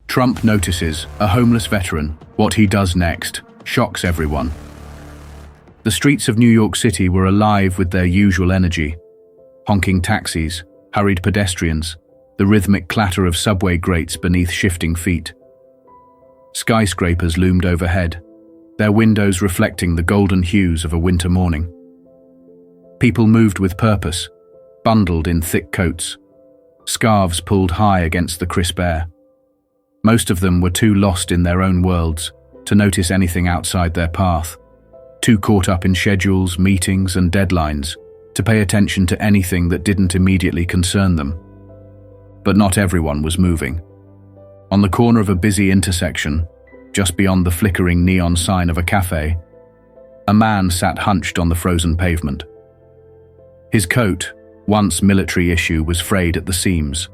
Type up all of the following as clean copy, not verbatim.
Trump notices a homeless veteran. What he does next shocks everyone. The streets of New York City were alive with their usual energy. Honking taxis, hurried pedestrians, the rhythmic clatter of subway grates beneath shifting feet. Skyscrapers loomed overhead, their windows reflecting the golden hues of a winter morning. People moved with purpose, bundled in thick coats, scarves pulled high against the crisp air. Most of them were too lost in their own worlds to notice anything outside their path, too caught up in schedules, meetings, and deadlines to pay attention to anything that didn't immediately concern them. But not everyone was moving. On the corner of a busy intersection, just beyond the flickering neon sign of a cafe, a man sat hunched on the frozen pavement. His coat, once military issue, was frayed at the seams,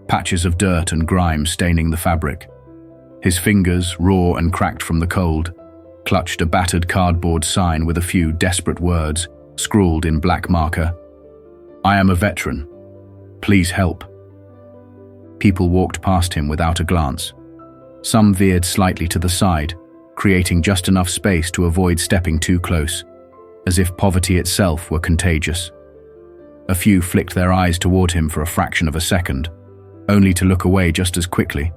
patches of dirt and grime staining the fabric. His fingers, raw and cracked from the cold, clutched a battered cardboard sign with a few desperate words scrawled in black marker. "I am a veteran. Please help." People walked past him without a glance. Some veered slightly to the side, creating just enough space to avoid stepping too close, as if poverty itself were contagious. A few flicked their eyes toward him for a fraction of a second, only to look away just as quickly,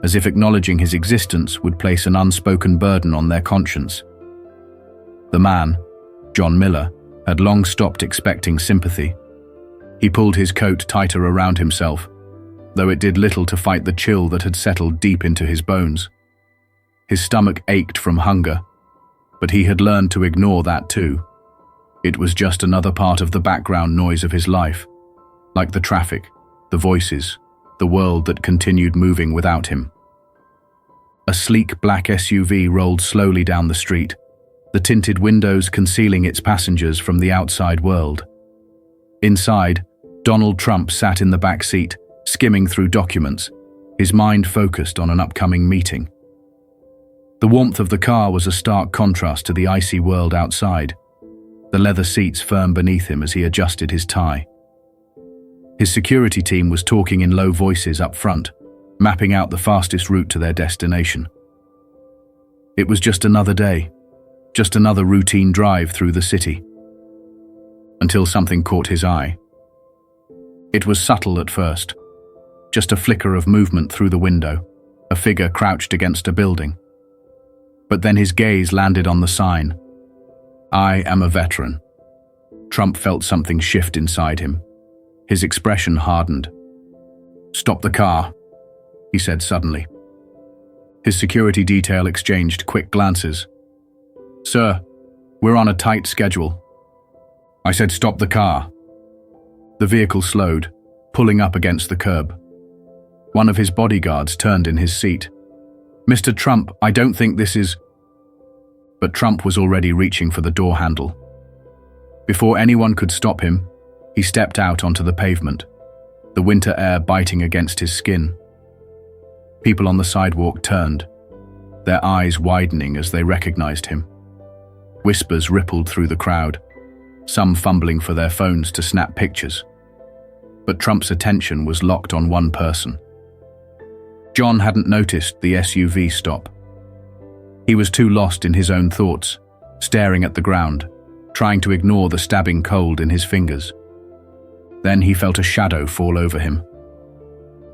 as if acknowledging his existence would place an unspoken burden on their conscience. The man, John Miller, had long stopped expecting sympathy. He pulled his coat tighter around himself, though it did little to fight the chill that had settled deep into his bones. His stomach ached from hunger, but he had learned to ignore that too. It was just another part of the background noise of his life, like the traffic, the voices, the world that continued moving without him. A sleek black SUV rolled slowly down the street, the tinted windows concealing its passengers from the outside world. Inside, Donald Trump sat in the back seat, skimming through documents, his mind focused on an upcoming meeting. The warmth of the car was a stark contrast to the icy world outside, the leather seats firm beneath him as he adjusted his tie. His security team was talking in low voices up front, mapping out the fastest route to their destination. It was just another day, just another routine drive through the city, until something caught his eye. It was subtle at first, just a flicker of movement through the window, a figure crouched against a building. But then his gaze landed on the sign, "I am a veteran." Trump felt something shift inside him. His expression hardened. "Stop the car," he said suddenly. His security detail exchanged quick glances. "Sir, we're on a tight schedule." "I said stop the car." The vehicle slowed, pulling up against the curb. One of his bodyguards turned in his seat. "Mr. Trump, I don't think this is..." But Trump was already reaching for the door handle. Before anyone could stop him, he stepped out onto the pavement, the winter air biting against his skin. People on the sidewalk turned, their eyes widening as they recognized him. Whispers rippled through the crowd, some fumbling for their phones to snap pictures. But Trump's attention was locked on one person. John hadn't noticed the SUV stop. He was too lost in his own thoughts, staring at the ground, trying to ignore the stabbing cold in his fingers. Then he felt a shadow fall over him.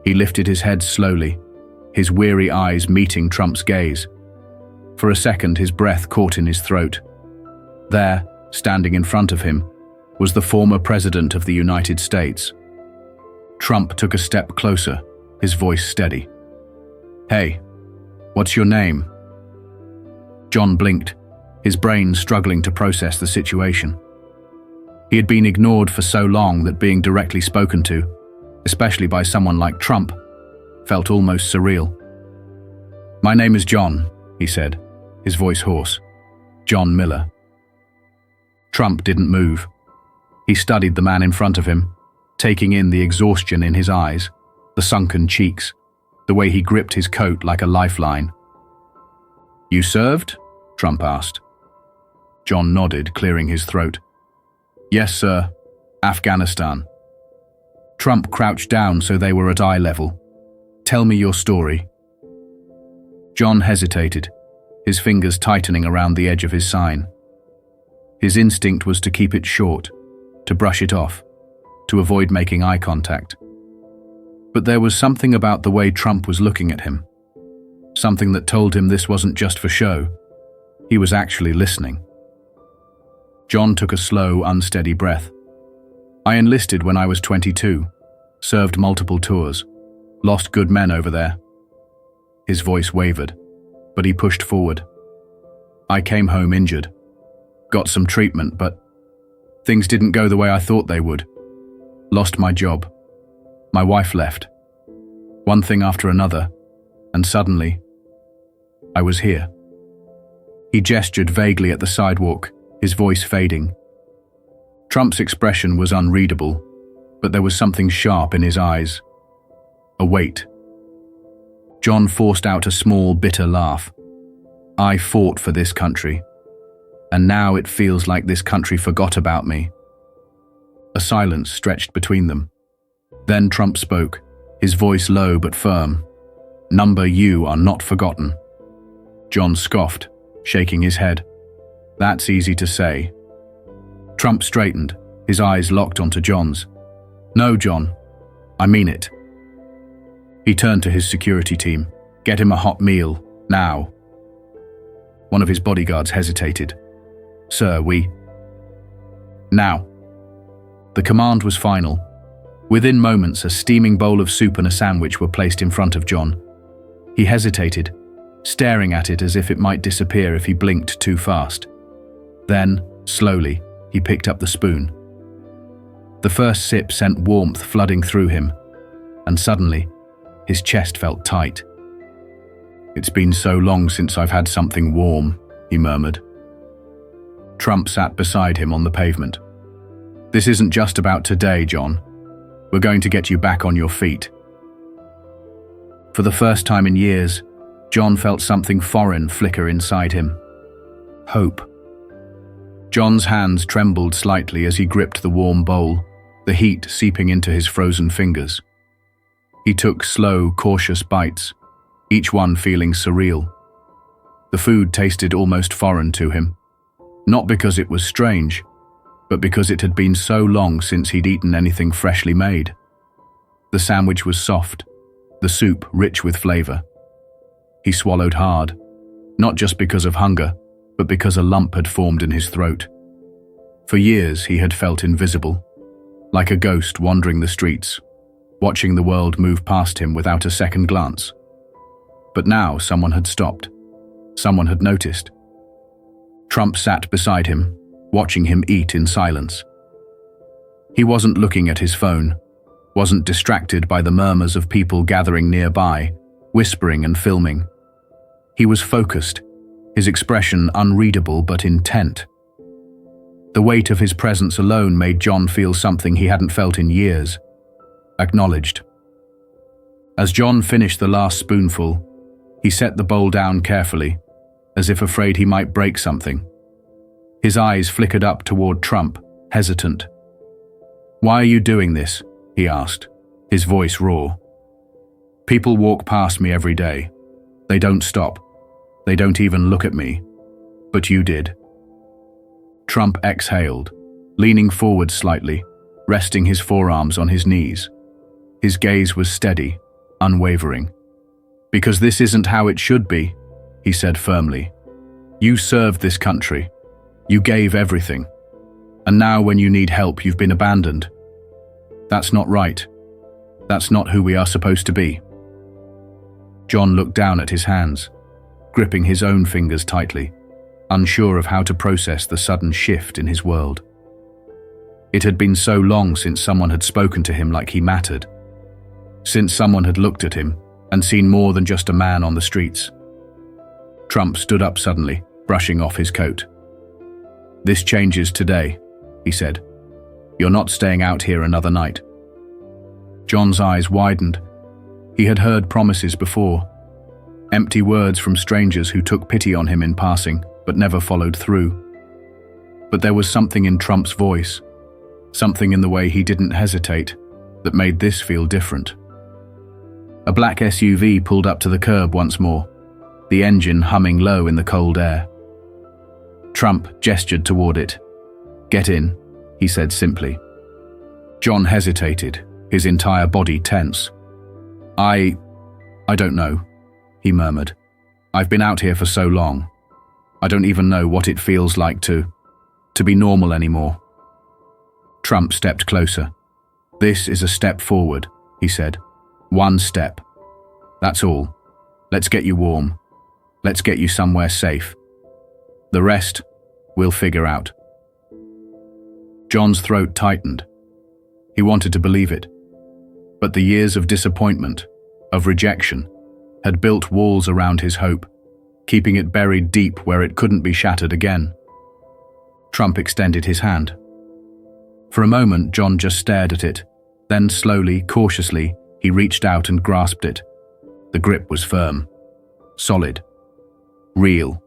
He lifted his head slowly, his weary eyes meeting Trump's gaze. For a second, his breath caught in his throat. There, standing in front of him, was the former President of the United States. Trump took a step closer, his voice steady. "Hey, what's your name?" John blinked, his brain struggling to process the situation. He had been ignored for so long that being directly spoken to, especially by someone like Trump, felt almost surreal. "My name is John," he said, his voice hoarse. "John Miller." Trump didn't move. He studied the man in front of him, taking in the exhaustion in his eyes, the sunken cheeks, the way he gripped his coat like a lifeline. "You served?" Trump asked. John nodded, clearing his throat. "Yes, sir. Afghanistan." Trump crouched down so they were at eye level. "Tell me your story." John hesitated, his fingers tightening around the edge of his sign. His instinct was to keep it short, to brush it off, to avoid making eye contact. But there was something about the way Trump was looking at him, something that told him this wasn't just for show. He was actually listening. John took a slow, unsteady breath. I enlisted when I was 22, served multiple tours, lost good men over there. His voice wavered, but he pushed forward. I came home injured, got some treatment, but things didn't go the way I thought they would. Lost my job. My wife left. One thing after another, and suddenly, I was here. He gestured vaguely at the sidewalk, his voice fading. Trump's expression was unreadable, but there was something sharp in his eyes. A weight. John forced out a small, bitter laugh. I fought for this country, and now it feels like this country forgot about me. A silence stretched between them. Then Trump spoke, his voice low but firm. Number, you are not forgotten. John scoffed, shaking his head. That's easy to say. Trump straightened, his eyes locked onto John's. No, John, I mean it. He turned to his security team. Get him a hot meal, now. One of his bodyguards hesitated. Sir, Now. The command was final. Within moments, a steaming bowl of soup and a sandwich were placed in front of John. He hesitated, staring at it as if it might disappear if he blinked too fast. Then, slowly, he picked up the spoon. The first sip sent warmth flooding through him, and suddenly, his chest felt tight. It's been so long since I've had something warm, he murmured. Trump sat beside him on the pavement. This isn't just about today, John. We're going to get you back on your feet. For the first time in years, John felt something foreign flicker inside him. Hope. John's hands trembled slightly as he gripped the warm bowl, the heat seeping into his frozen fingers. He took slow, cautious bites, each one feeling surreal. The food tasted almost foreign to him, not because it was strange, but because it had been so long since he'd eaten anything freshly made. The sandwich was soft, the soup rich with flavor. He swallowed hard, not just because of hunger, but because a lump had formed in his throat. For years he had felt invisible, like a ghost wandering the streets, watching the world move past him without a second glance. But now someone had stopped. Someone had noticed. Trump sat beside him, watching him eat in silence. He wasn't looking at his phone, wasn't distracted by the murmurs of people gathering nearby, whispering and filming. He was focused, his expression unreadable but intent. The weight of his presence alone made John feel something he hadn't felt in years. Acknowledged. As John finished the last spoonful, he set the bowl down carefully, as if afraid he might break something. His eyes flickered up toward Trump, hesitant. Why are you doing this? He asked, his voice raw. People walk past me every day. They don't stop. They don't even look at me. But you did. Trump exhaled, leaning forward slightly, resting his forearms on his knees. His gaze was steady, unwavering. Because this isn't how it should be, he said firmly. You served this country. You gave everything. And now when you need help, you've been abandoned. That's not right. That's not who we are supposed to be. John looked down at his hands, gripping his own fingers tightly, unsure of how to process the sudden shift in his world. It had been so long since someone had spoken to him like he mattered, since someone had looked at him and seen more than just a man on the streets. Trump stood up suddenly, brushing off his coat. This changes today, he said. You're not staying out here another night. John's eyes widened. He had heard promises before, empty words from strangers who took pity on him in passing, but never followed through. But there was something in Trump's voice, something in the way he didn't hesitate, that made this feel different. A black SUV pulled up to the curb once more. the engine humming low in the cold air. Trump gestured toward it. "Get in," he said simply. John hesitated, his entire body tense. I don't know," he murmured. "I've been out here for so long. I don't even know what it feels like to be normal anymore." Trump stepped closer. "This is a step forward," he said. "One step. That's all. Let's get you warm. Let's get you somewhere safe. The rest, we'll figure out." John's throat tightened. He wanted to believe it. But the years of disappointment, of rejection, had built walls around his hope, keeping it buried deep where it couldn't be shattered again. Trump extended his hand. For a moment, John just stared at it. Then slowly, cautiously, he reached out and grasped it. The grip was firm, solid, real.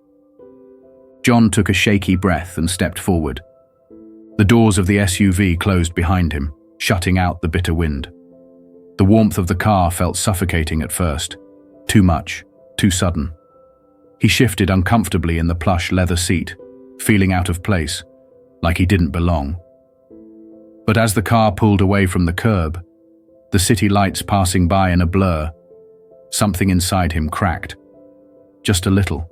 John took a shaky breath and stepped forward. The doors of the SUV closed behind him, shutting out the bitter wind. The warmth of the car felt suffocating at first. Too much, too sudden. He shifted uncomfortably in the plush leather seat, feeling out of place, like he didn't belong. But as the car pulled away from the curb, the city lights passing by in a blur, something inside him cracked. Just a little.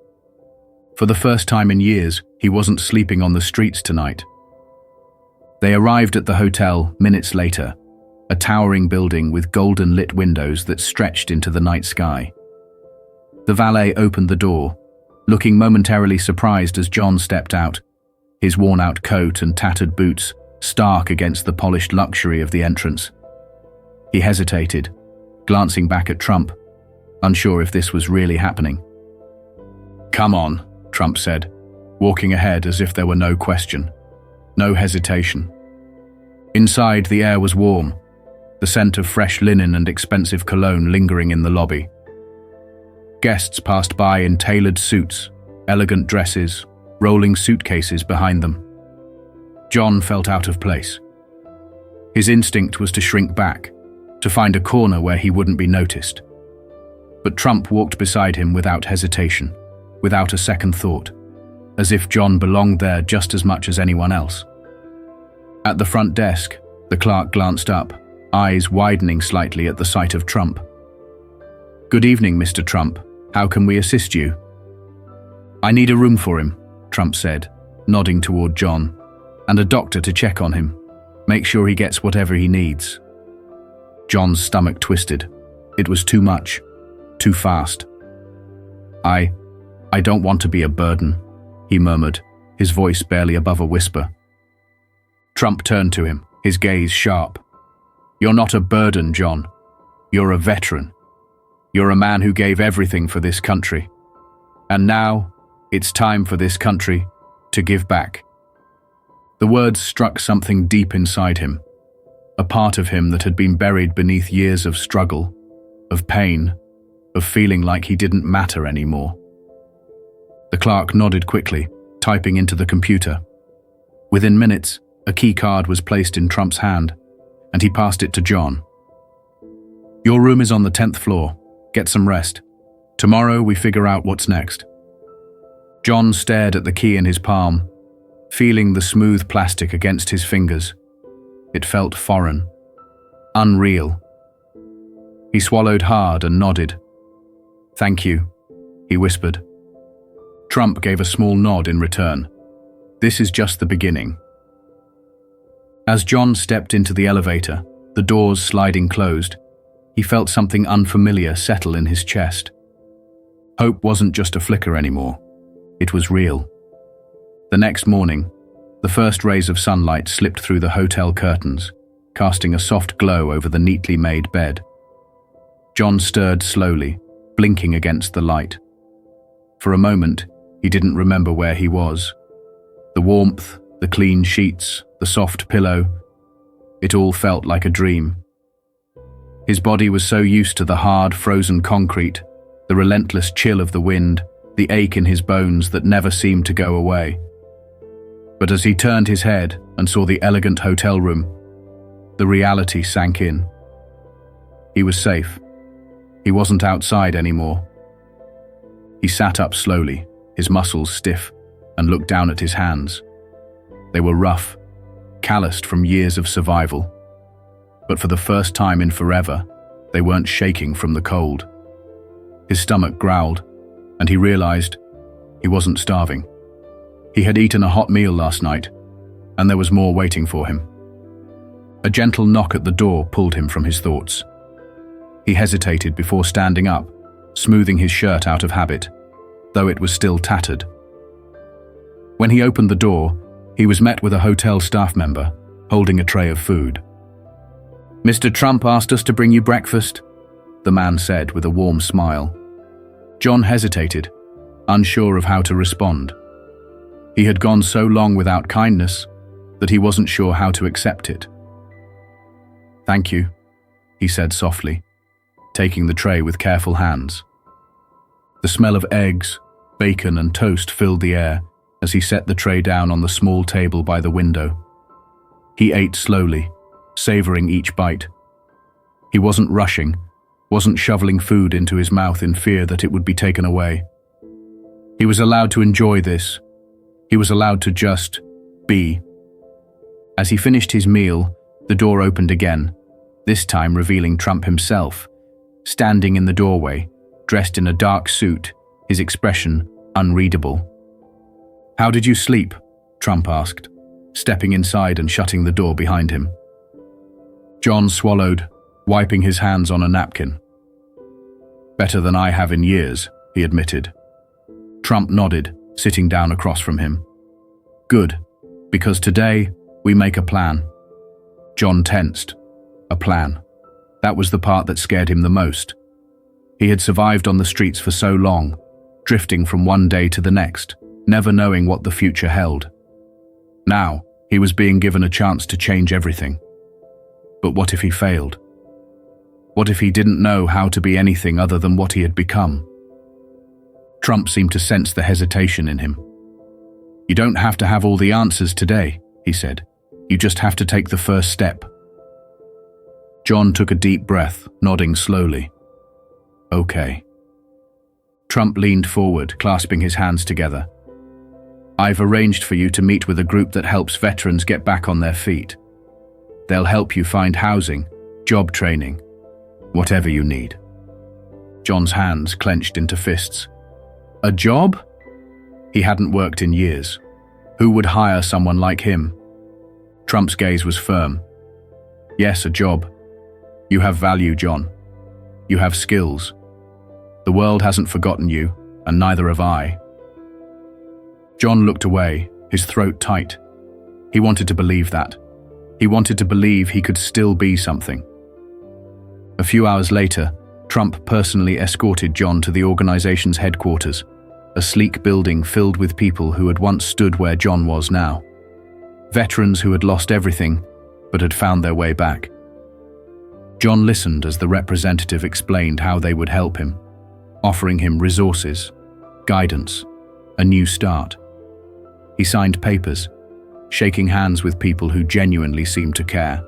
For the first time in years, he wasn't sleeping on the streets tonight. They arrived at the hotel minutes later, a towering building with golden-lit windows that stretched into the night sky. The valet opened the door, looking momentarily surprised as John stepped out, his worn-out coat and tattered boots stark against the polished luxury of the entrance. He hesitated, glancing back at Trump, unsure if this was really happening. "Come on," Trump said, walking ahead as if there were no question, no hesitation. Inside, the air was warm, the scent of fresh linen and expensive cologne lingering in the lobby. Guests passed by in tailored suits, elegant dresses, rolling suitcases behind them. John felt out of place. His instinct was to shrink back, to find a corner where he wouldn't be noticed. But Trump walked beside him without hesitation, without a second thought, as if John belonged there just as much as anyone else. At the front desk, the clerk glanced up, eyes widening slightly at the sight of Trump. "Good evening, Mr. Trump. How can we assist you?" "I need a room for him," Trump said, nodding toward John, "and a doctor to check on him. Make sure he gets whatever he needs." John's stomach twisted. It was too much, too fast. I don't want to be a burden," he murmured, his voice barely above a whisper. Trump turned to him, his gaze sharp. "You're not a burden, John. You're a veteran. You're a man who gave everything for this country. And now, it's time for this country to give back." The words struck something deep inside him, a part of him that had been buried beneath years of struggle, of pain, of feeling like he didn't matter anymore. The clerk nodded quickly, typing into the computer. Within minutes, a key card was placed in Trump's hand, and he passed it to John. "Your room is on the 10th floor. Get some rest. Tomorrow we figure out what's next." John stared at the key in his palm, feeling the smooth plastic against his fingers. It felt foreign, unreal. He swallowed hard and nodded. "Thank you," he whispered. Trump gave a small nod in return. "This is just the beginning." As John stepped into the elevator, the doors sliding closed, he felt something unfamiliar settle in his chest. Hope wasn't just a flicker anymore. It was real. The next morning, the first rays of sunlight slipped through the hotel curtains, casting a soft glow over the neatly made bed. John stirred slowly, blinking against the light. For a moment, he didn't remember where he was. The warmth, the clean sheets, the soft pillow, it all felt like a dream. His body was so used to the hard, frozen concrete, the relentless chill of the wind, the ache in his bones that never seemed to go away. But as he turned his head and saw the elegant hotel room, the reality sank in. He was safe. He wasn't outside anymore. He sat up slowly, his muscles stiff, and looked down at his hands. They were rough, calloused from years of survival. But for the first time in forever, they weren't shaking from the cold. His stomach growled, and he realized he wasn't starving. He had eaten a hot meal last night, and there was more waiting for him. A gentle knock at the door pulled him from his thoughts. He hesitated before standing up, smoothing his shirt out of habit, though it was still tattered. When he opened the door, he was met with a hotel staff member holding a tray of food. "Mr. Trump asked us to bring you breakfast," the man said with a warm smile. John hesitated, unsure of how to respond. He had gone so long without kindness that he wasn't sure how to accept it. "Thank you," he said softly, taking the tray with careful hands. The smell of eggs, bacon, and toast filled the air as he set the tray down on the small table by the window. He ate slowly, savoring each bite. He wasn't rushing, wasn't shoveling food into his mouth in fear that it would be taken away. He was allowed to enjoy this. He was allowed to just be. As he finished his meal, the door opened again, this time revealing Trump himself, standing in the doorway, dressed in a dark suit, his expression unreadable. "How did you sleep?" Trump asked, stepping inside and shutting the door behind him. John swallowed, wiping his hands on a napkin. "Better than I have in years," he admitted. Trump nodded, sitting down across from him. "Good, because today we make a plan." John tensed. A plan. That was the part that scared him the most. He had survived on the streets for so long, drifting from one day to the next, never knowing what the future held. Now, he was being given a chance to change everything. But what if he failed? What if he didn't know how to be anything other than what he had become? Trump seemed to sense the hesitation in him. "You don't have to have all the answers today," he said. "You just have to take the first step." John took a deep breath, nodding slowly. "Okay." Trump leaned forward, clasping his hands together. "I've arranged for you to meet with a group that helps veterans get back on their feet. They'll help you find housing, job training, whatever you need." John's hands clenched into fists. A job? He hadn't worked in years. Who would hire someone like him? Trump's gaze was firm. "Yes, a job. You have value, John. You have skills. The world hasn't forgotten you, and neither have I." John looked away, his throat tight. He wanted to believe that. He wanted to believe he could still be something. A few hours later, Trump personally escorted John to the organization's headquarters, a sleek building filled with people who had once stood where John was now. Veterans who had lost everything, but had found their way back. John listened as the representative explained how they would help him, offering him resources, guidance, a new start. He signed papers, shaking hands with people who genuinely seemed to care.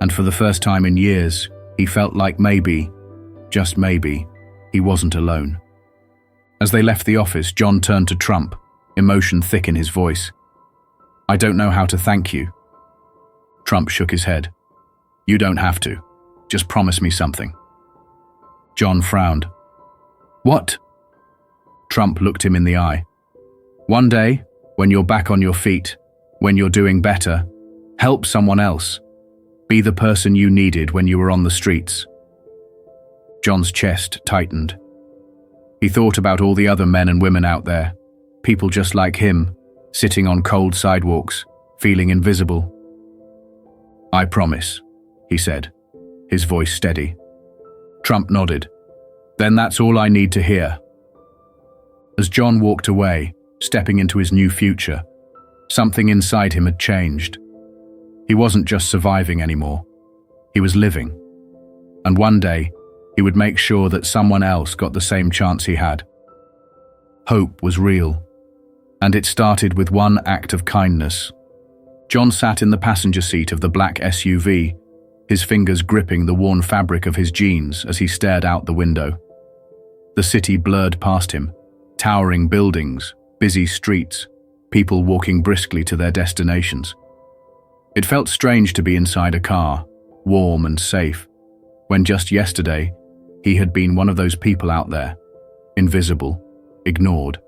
And for the first time in years, he felt like maybe, just maybe, he wasn't alone. As they left the office, John turned to Trump, emotion thick in his voice. "I don't know how to thank you." Trump shook his head. "You don't have to. Just promise me something." John frowned. "What?" Trump looked him in the eye. "One day, when you're back on your feet, when you're doing better, help someone else. Be the person you needed when you were on the streets." John's chest tightened. He thought about all the other men and women out there, people just like him, sitting on cold sidewalks, feeling invisible. "I promise," he said, his voice steady. Trump nodded. "Then that's all I need to hear." As John walked away, stepping into his new future, something inside him had changed. He wasn't just surviving anymore. He was living. And one day, he would make sure that someone else got the same chance he had. Hope was real. And it started with one act of kindness. John sat in the passenger seat of the black SUV, his fingers gripping the worn fabric of his jeans as he stared out the window. The city blurred past him, towering buildings, busy streets, people walking briskly to their destinations. It felt strange to be inside a car, warm and safe, when just yesterday he had been one of those people out there, invisible, ignored,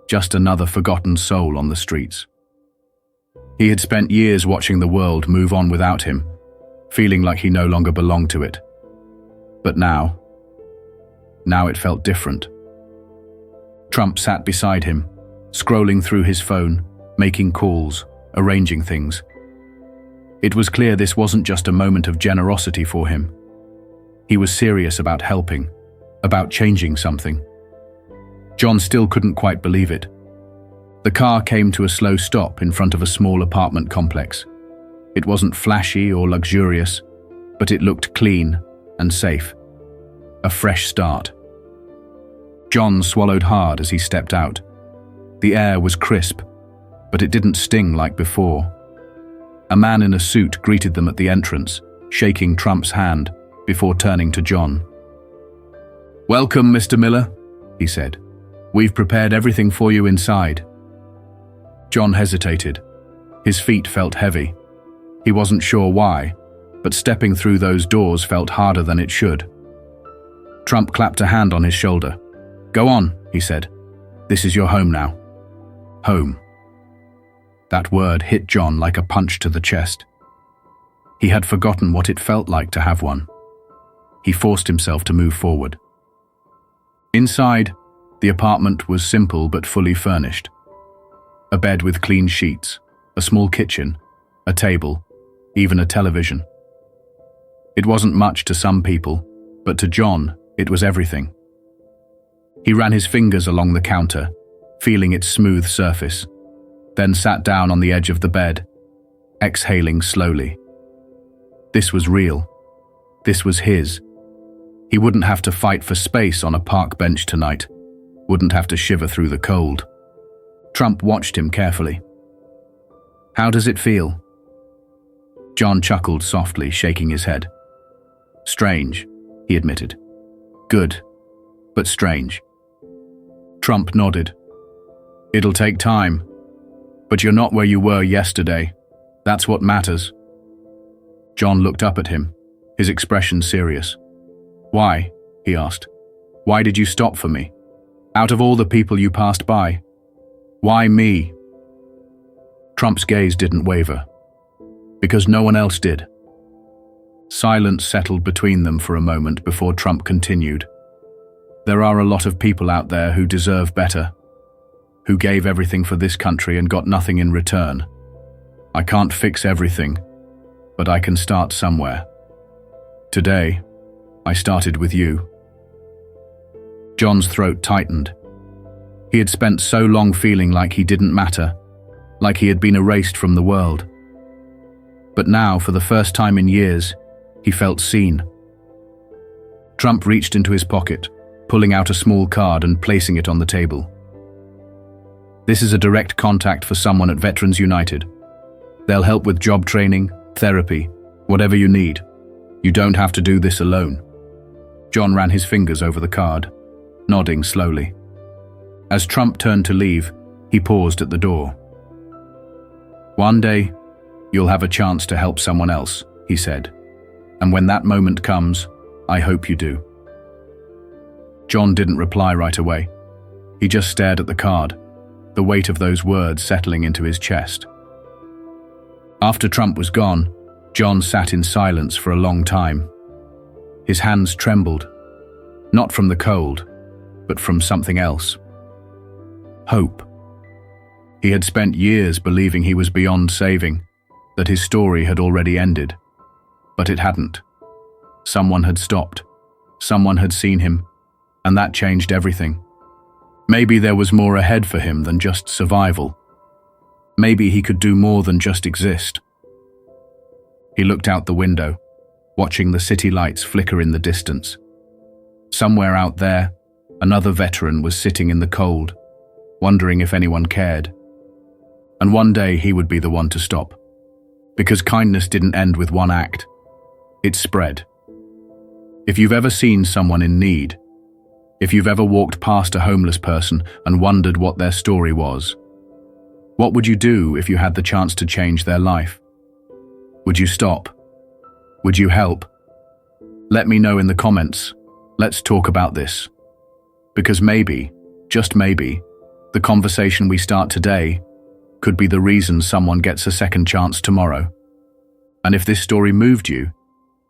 just another forgotten soul on the streets. He had spent years watching the world move on without him, feeling like he no longer belonged to it. But now it felt different. Trump sat beside him, scrolling through his phone, making calls, arranging things. It was clear this wasn't just a moment of generosity for him. He was serious about helping, about changing something. John still couldn't quite believe it. The car came to a slow stop in front of a small apartment complex. It wasn't flashy or luxurious, but it looked clean and safe. A fresh start. John swallowed hard as he stepped out. The air was crisp, but it didn't sting like before. A man in a suit greeted them at the entrance, shaking Trump's hand before turning to John. "Welcome, Mr. Miller," he said. "We've prepared everything for you inside." John hesitated. His feet felt heavy. He wasn't sure why, but stepping through those doors felt harder than it should. Trump clapped a hand on his shoulder. "Go on," he said. "This is your home now." Home. That word hit John like a punch to the chest. He had forgotten what it felt like to have one. He forced himself to move forward. Inside, the apartment was simple but fully furnished. A bed with clean sheets, a small kitchen, a table, even a television. It wasn't much to some people, but to John, it was everything. He ran his fingers along the counter, feeling its smooth surface, then sat down on the edge of the bed, exhaling slowly. This was real. This was his. He wouldn't have to fight for space on a park bench tonight, wouldn't have to shiver through the cold. Trump watched him carefully. "How does it feel?" John chuckled softly, shaking his head. "Strange," he admitted. "Good, but strange." Trump nodded. "It'll take time, but you're not where you were yesterday. That's what matters." John looked up at him, his expression serious. "Why?" he asked. "Why did you stop for me? Out of all the people you passed by, why me?" Trump's gaze didn't waver. Because no one else did. Silence settled between them for a moment before Trump continued. "There are a lot of people out there who deserve better, who gave everything for this country and got nothing in return. I can't fix everything, but I can start somewhere. Today, I started with you." John's throat tightened. He had spent so long feeling like he didn't matter, like he had been erased from the world. But now, for the first time in years, he felt seen. Trump reached into his pocket, pulling out a small card and placing it on the table. "This is a direct contact for someone at Veterans United. They'll help with job training, therapy, whatever you need. You don't have to do this alone." John ran his fingers over the card, nodding slowly. As Trump turned to leave, he paused at the door. "One day, you'll have a chance to help someone else," he said. "And when that moment comes, I hope you do." John didn't reply right away. He just stared at the card, the weight of those words settling into his chest. After Trump was gone, John sat in silence for a long time. His hands trembled, not from the cold, but from something else. Hope. He had spent years believing he was beyond saving, that his story had already ended. But it hadn't. Someone had stopped. Someone had seen him, and that changed everything. Maybe there was more ahead for him than just survival. Maybe he could do more than just exist. He looked out the window, watching the city lights flicker in the distance. Somewhere out there, another veteran was sitting in the cold, wondering if anyone cared. And one day he would be the one to stop. Because kindness didn't end with one act. It spread. If you've ever seen someone in need, If you've ever walked past a homeless person and wondered what their story was, what would you do if you had the chance to change their life? Would you stop? Would you help? Let me know in the comments. Let's talk about this. Because maybe, just maybe, the conversation we start today could be the reason someone gets a second chance tomorrow. And if this story moved you,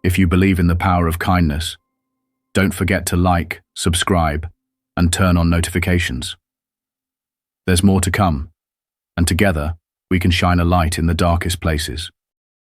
if you believe in the power of kindness, don't forget to like, subscribe, and turn on notifications. There's more to come, and together we can shine a light in the darkest places.